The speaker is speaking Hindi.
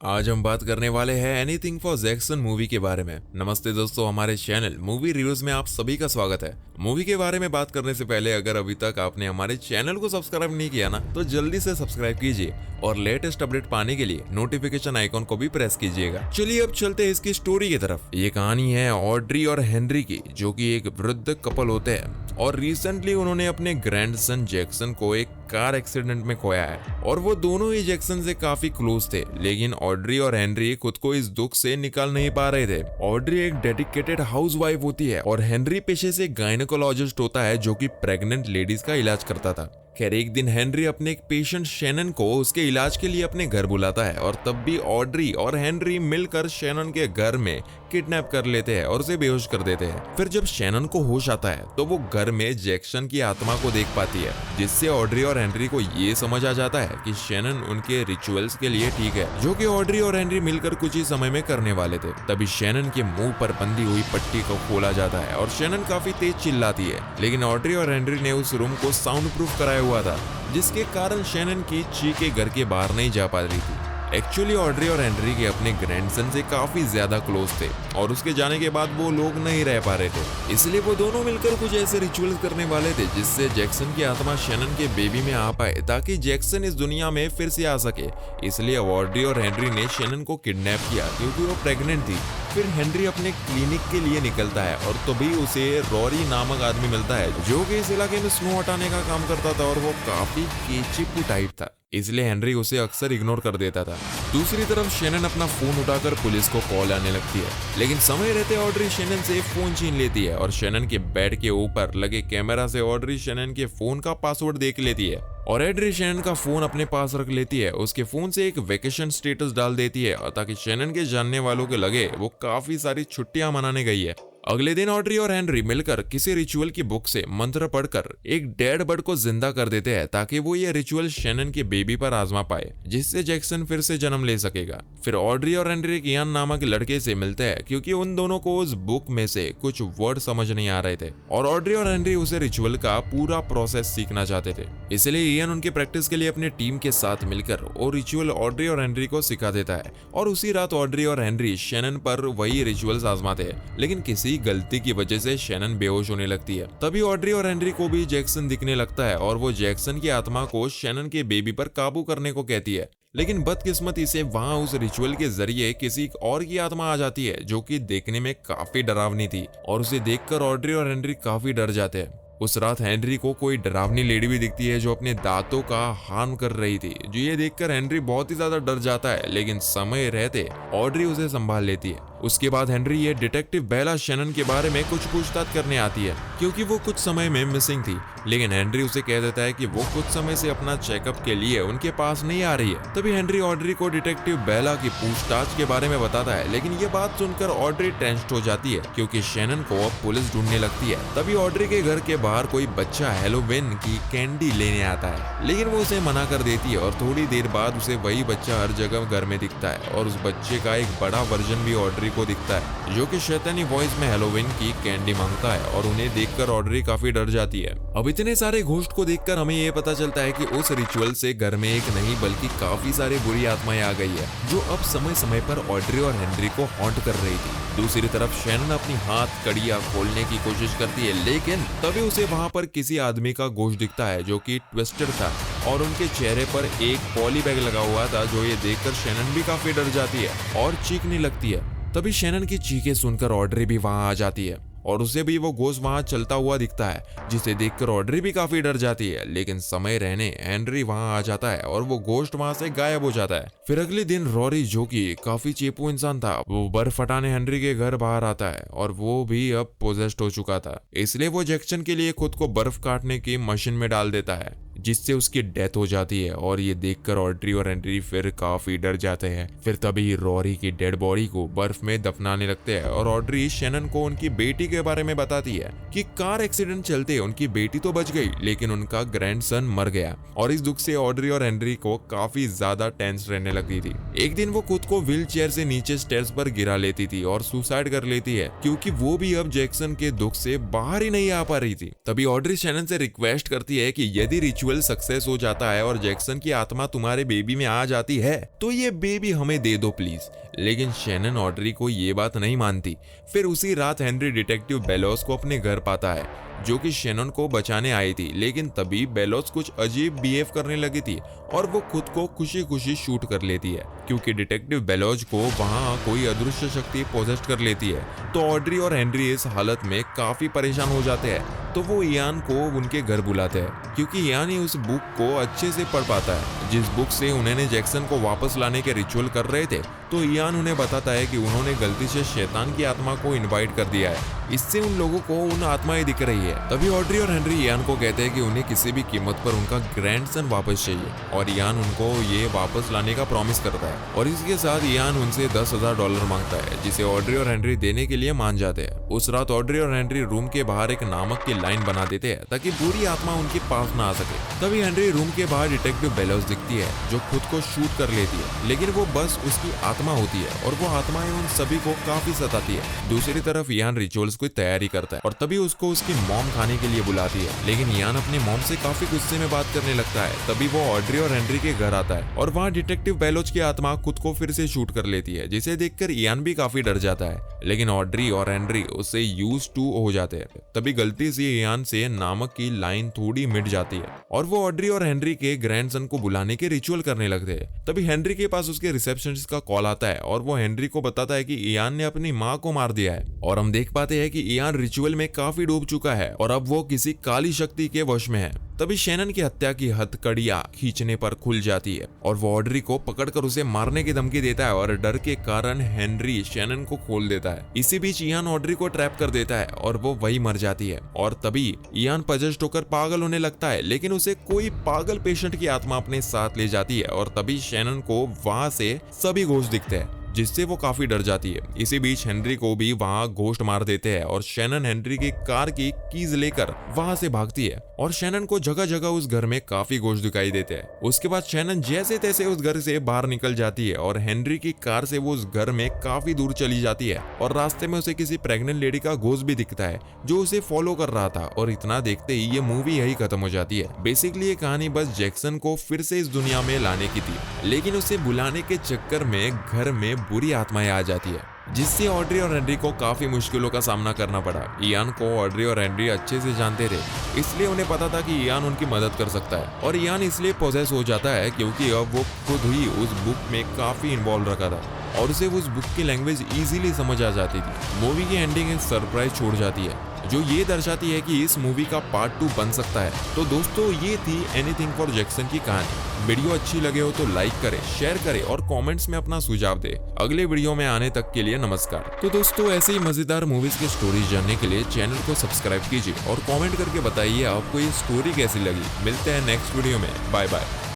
आज हम बात करने वाले हैं एनीथिंग फॉर जैक्सन मूवी के बारे में। नमस्ते दोस्तों, हमारे चैनल मूवी रिव्यूज में आप सभी का स्वागत है। मूवी के बारे में बात करने से पहले अगर अभी तक आपने हमारे चैनल को सब्सक्राइब नहीं किया ना, तो जल्दी से सब्सक्राइब कीजिए और लेटेस्ट अपडेट पाने के लिए नोटिफिकेशन आइकॉन को भी प्रेस कीजिएगा। चलिए अब चलते हैं इसकी स्टोरी की तरफ। ये कहानी है ऑड्री और हेनरी की, जो कि एक वृद्ध कपल होते हैं और रिसेंटली उन्होंने अपने ग्रैंडसन जैक्सन को एक कार एक्सीडेंट में खोया है। और वो दोनों ही जैक्सन से काफी क्लोज थे, लेकिन ऑड्री और हेनरी खुद को इस दुख से निकाल नहीं पा रहे थे। ऑड्री एक डेडिकेटेड हाउसवाइफ होती है और हेनरी पेशे से गायनेकोलॉजिस्ट होता है, जो कि प्रेग्नेंट लेडीज का इलाज करता था। खैर, एक दिन हेनरी अपने एक पेशेंट शैनन को उसके इलाज के लिए अपने घर बुलाता है और तब भी ऑड्री और हेनरी मिलकर शैनन के घर में किडनैप कर लेते हैं और उसे बेहोश कर देते हैं। फिर जब शैनन को होश आता है तो वो घर में जैक्सन की आत्मा को देख पाती है, जिससे ऑड्री और हेनरी को ये समझ आ जाता है कि शैनन उनके रिचुअल्स के लिए ठीक है, जो कि ऑड्री और हेनरी मिलकर कुछ ही समय में करने वाले थे। तभी शैनन के मुंह पर बंधी हुई पट्टी को खोला जाता है और शैनन काफी तेज चिल्लाती है, लेकिन ऑड्री और हेनरी ने उस रूम को साउंड प्रूफ कराया हुआ था, जिसके कारण शैनन की चीखें घर के बाहर नहीं जा पा रही थी। एक्चुअली ऑड्री और हेनरी के अपने ग्रैंडसन से काफी ज्यादा क्लोज थे और उसके जाने के बाद वो लोग नहीं रह पा रहे थे, इसलिए वो दोनों मिलकर कुछ ऐसे रिचुअल्स करने वाले थे जिससे जैक्सन की आत्मा शैनन के बेबी में आ पाए, ताकि जैक्सन इस दुनिया में फिर से आ सके। इसलिए ऑड्री और हेनरी ने शैनन को किडनैप किया क्योंकि वो प्रेग्नेंट थी। फिर हेनरी अपने क्लिनिक के लिए निकलता है और तभी उसे रॉरी नामक आदमी मिलता है, जो कि इस इलाके में स्नो हटाने का काम करता था और वो काफी केचीपू टाइप था, इसलिए हेनरी उसे अक्सर इग्नोर कर देता था। दूसरी तरफ शैनन अपना फोन उठाकर पुलिस को कॉल आने लगती है, लेकिन समय रहते ऑड्री शैनन से फोन छीन लेती है और शैनन के बेड के ऊपर लगे कैमरा से ऑड्री शैनन के फोन का पासवर्ड देख लेती है और एड्री शैनन का फोन अपने पास रख लेती है। उसके फोन से एक वेकेशन स्टेटस डाल देती है ताकि शैनन के जानने वालों को लगे वो काफी सारी छुट्टियां मनाने गई है। अगले दिन ऑड्री और हेनरी मिलकर किसी रिचुअल की बुक से मंत्र पढ़कर एक डेड बर्ड को जिंदा कर देते हैं, ताकि वो ये रिचुअल शैनन के बेबी पर आजमा पाए, जिससे जैक्सन फिर से जन्म ले सकेगा। फिर ऑड्री और हेनरी कियान नामक लड़के से मिलते हैं, क्योंकि उन दोनों को उस बुक में से कुछ वर्ड समझ नहीं आ रहे थे और ऑड्री और हेनरी उसे रिचुअल का पूरा प्रोसेस सीखना चाहते थे। इसलिए इयान उनके प्रैक्टिस के लिए अपने टीम के साथ मिलकर वो रिचुअल ऑड्री और हेनरी को सिखा देता है और उसी रात ऑड्री और हेनरी शैनन पर वही रिचुअल्स आजमाते हैं, लेकिन किसी गलती की वजह से शैनन बेहोश होने लगती है। तभी ऑड्री और हेनरी को भी जैक्सन दिखने लगता है और वो जैक्सन की आत्मा को शैनन के बेबी पर काबू करने को कहती है, लेकिन बदकिस्मती से वहां उस रिचुअल के जरिए किसी और की आत्मा आ जाती है, जो कि देखने में काफी डरावनी थी और उसे देखकर ऑड्री और हेनरी काफी डर जाते हैं। उस रात हेनरी को कोई डरावनी लेडी भी दिखती है जो अपने दांतों का हार्म कर रही थी, जो ये देखकर हेनरी बहुत ही ज्यादा डर जाता है, लेकिन समय रहते ऑड्री उसे संभाल लेती है। उसके बाद हेनरी ये डिटेक्टिव बेला शैनन के बारे में कुछ पूछताछ करने आती है, क्योंकि वो कुछ समय में मिसिंग थी, लेकिन हेनरी उसे कह देता है कि वो कुछ समय से अपना चेकअप के लिए उनके पास नहीं आ रही है। तभी हेनरी ऑड्री को डिटेक्टिव बेला की पूछताछ के बारे में बताता है, लेकिन ये बात सुनकर ऑड्री टेंस्ड हो जाती है, क्योंकि शैनन को अब पुलिस ढूंढने लगती है। तभी ऑड्री के घर के बाहर कोई बच्चा हैलोवीन की कैंडी लेने आता है, लेकिन वो उसे मना कर देती है और थोड़ी देर बाद उसे वही बच्चा हर जगह घर में दिखता है और उस बच्चे का एक बड़ा वर्जन भी ऑड्री को दिखता है, जो कि शैतानी वॉइस में हैलोवीन की कैंडी मांगता है और उन्हें देखकर ऑड्री काफी डर जाती है। अब इतने सारे घोस्ट को देखकर हमें ये पता चलता है कि उस रिचुअल से घर में एक नहीं बल्कि काफी सारी बुरी आत्माएं आ गई है, जो अब समय समय पर ऑड्री और हेनरी को हॉन्ट कर रही थी। दूसरी तरफ शैनन अपनी हाथ कड़ियां खोलने की कोशिश करती है, लेकिन तभी उसे वहां पर किसी आदमी का गोश्त दिखता है, जो कि ट्विस्टेड था और उनके चेहरे पर एक पॉली बैग लगा हुआ था, जो ये देखकर शैनन भी काफी डर जाती है और चीखने लगती है। तभी शैनन की चीखें सुनकर ऑड्री भी वहां आ जाती है और उसे भी वो गोश्त वहां चलता हुआ दिखता है, जिसे देखकर ऑड्री भी काफी डर जाती है, लेकिन समय रहने हेनरी वहां आ जाता है और वो गोश्त वहां से गायब हो जाता है। फिर अगले दिन रॉरी, जो कि काफी चेपू इंसान था, वो बर्फ हटाने हेनरी के घर बाहर आता है और वो भी अब पोजेस्ड हो चुका था, इसलिए वो जैक्सन के लिए खुद को बर्फ काटने की मशीन में डाल देता है, जिससे उसकी डेथ हो जाती है और ये देखकर ऑड्री और हेनरी फिर काफी डर जाते हैं। फिर तभी रॉरी की डेड बॉडी को बर्फ में दफनाने लगते हैं और ऑड्री शैनन को उनकी बेटी के बारे में बताती है कि कार एक्सीडेंट चलते उनकी बेटी तो बच गई, लेकिन उनका ग्रैंडसन मर गया और इस दुख से ऑड्री और हेनरी को काफी ज्यादा टेंस रहने लगती थी। एक दिन वो खुद को व्हील चेयर से नीचे स्टेयर्स पर गिरा लेती थी और सुसाइड कर लेती है, क्योंकि वो भी अब जैक्सन के दुख से बाहर ही नहीं आ पा रही थी। तभी ऑड्री शैनन से रिक्वेस्ट करती है कि यदि रिचुअल सक्सेस हो जाता है और जैक्सन की आत्मा तुम्हारे बेबी में आ जाती है तो ये बेबी हमें दे दो प्लीज। लेकिन शैनन ऑड्री को ये बात नहीं मानती। फिर उसी रात हेनरी डिटेक्टिव बेलोस को अपने घर पाता है जो कि शैनन को बचाने आई थी। लेकिन तभी बेलोस कुछ अजीब बिहेव करने लगी थी और वो खुद को खुशी खुशी शूट कर लेती है क्योंकि डिटेक्टिव बेलोज को वहां कोई अदृश्य शक्ति पोजेस्ट कर लेती है। तो ऑड्री और हेनरी इस हालत में काफी परेशान हो जाते हैं तो वो इयान को उनके घर बुलाते हैं क्योंकि इयान ही उस बुक को अच्छे से पढ़ पाता है जिस बुक से उन्होंने जैक्सन को वापस लाने के रिचुअल कर रहे थे। तो इयान उन्हें बताता है कि उन्होंने गलती से शैतान की आत्मा को इनवाइट कर दिया है, इससे उन लोगों को उन आत्माएं दिख रही है। तभी ऑड्री और हेनरी इयान को कहते हैं कि उन्हें किसी भी कीमत पर उनका ग्रैंडसन वापस चाहिए और इयान उनको ये वापस लाने का प्रॉमिस करता है और इसके साथ इयान उनसे $10,000 मांगता है जिसे ऑड्री और हेनरी देने के लिए मान जाते हैं। उस रात ऑड्री और हेनरी रूम के बाहर एक नामक की लाइन बना देते हैं ताकि बुरी आत्मा उनके पास ना आ सके। तभी हेनरी रूम के बाहर डिटेक्टिव बेलोस दिखती है जो खुद को शूट कर लेती है लेकिन वो बस उसकी आत्मा होती है और वो आत्माएं उन सभी को काफी सताती है। दूसरी तरफ इयान रिचुअल्स की तैयारी करता है और तभी उसको उसकी मॉम खाने के लिए बुलाती है लेकिन इयान अपने मॉम से काफी गुस्से में बात करने लगता है। तभी वो ऑड्री और हेनरी के घर आता है और वहाँ डिटेक्टिव बेलोच की आत्मा खुद को फिर से शूट कर लेती है जिसे देखकर इयान भी काफी डर जाता है लेकिन ऑड्री और हेनरी उससे यूज टू हो जाते हैं। तभी गलती से इयान से नामक की लाइन थोड़ी मिट जाती है और वो ऑड्री और हेनरी के ग्रैंडसन को बुलाने के रिचुअल करने लगते हैं। तभी हेनरी के पास उसके रिसेप्शनिस्ट का कॉल आता है और वो हेनरी को बताता है कि इयान ने अपनी माँ को मार दिया है और हम देख पाते हैं कि इयान रिचुअल में काफी डूब चुका है और अब वो किसी काली शक्ति के वश में है। तभी शैनन की हत्या की हथकड़ियां खींचने पर खुल जाती है और वो ऑड्री को पकड़कर उसे मारने की धमकी देता है और डर के कारण हेनरी शैनन को खोल देता है। इसी बीच इयान ऑड्री को ट्रैप कर देता है और वो वही मर जाती है और तभी इयान पजेस्ट होकर पागल होने लगता है लेकिन उसे कोई पागल पेशेंट की आत्मा अपने साथ ले जाती है और तभी शैनन को वहां से सभी घोस्ट दिखते हैं जिससे वो काफी डर जाती है। इसी बीच हेनरी को भी वहां घोस्ट मार देते हैं और शैनन हेनरी की कार की कीज लेकर वहां से भागती है और शैनन को जगह जगह उस घर में काफी घोस्ट दिखाई देते हैं। उसके बाद शैनन जैसे तैसे उस घर से बाहर निकल जाती है और हेनरी की कार से वो उस घर में काफी दूर चली जाती है और रास्ते में उसे किसी प्रेग्नेंट लेडी का घोस्ट भी दिखता है जो उसे फॉलो कर रहा था और इतना देखते ही ये मूवी यही खत्म हो जाती है। बेसिकली ये कहानी बस जैक्सन को फिर से इस दुनिया में लाने की थी लेकिन उसे बुलाने के चक्कर में घर में बुरी आत्माएं आ जाती है जिससे ऑड्री और हेनरी को काफी मुश्किलों का सामना करना पड़ा। इयान को ऑड्री और हेनरी अच्छे से जानते थे इसलिए उन्हें पता था कि इयान उनकी मदद कर सकता है और इयान इसलिए पोजेस हो जाता है क्योंकि अब वो खुद ही उस बुक में काफी इन्वॉल्व रखा था और उसे उस बुक की लैंग्वेज इजीली समझ आ जाती थी। मूवी की एंडिंग एक सरप्राइज छोड़ जाती है जो ये दर्शाती है कि इस मूवी का पार्ट 2 बन सकता है। तो दोस्तों ये थी एनीथिंग फॉर जैक्सन की कहानी। वीडियो अच्छी लगे हो तो लाइक करें, शेयर करें और कमेंट्स में अपना सुझाव दें। अगले वीडियो में आने तक के लिए नमस्कार। तो दोस्तों ऐसे ही मजेदार मूवीज की स्टोरीज जानने के लिए चैनल को सब्सक्राइब कीजिए और कमेंट करके बताइए आपको ये स्टोरी कैसी लगी। मिलते हैं नेक्स्ट वीडियो में। Bye bye.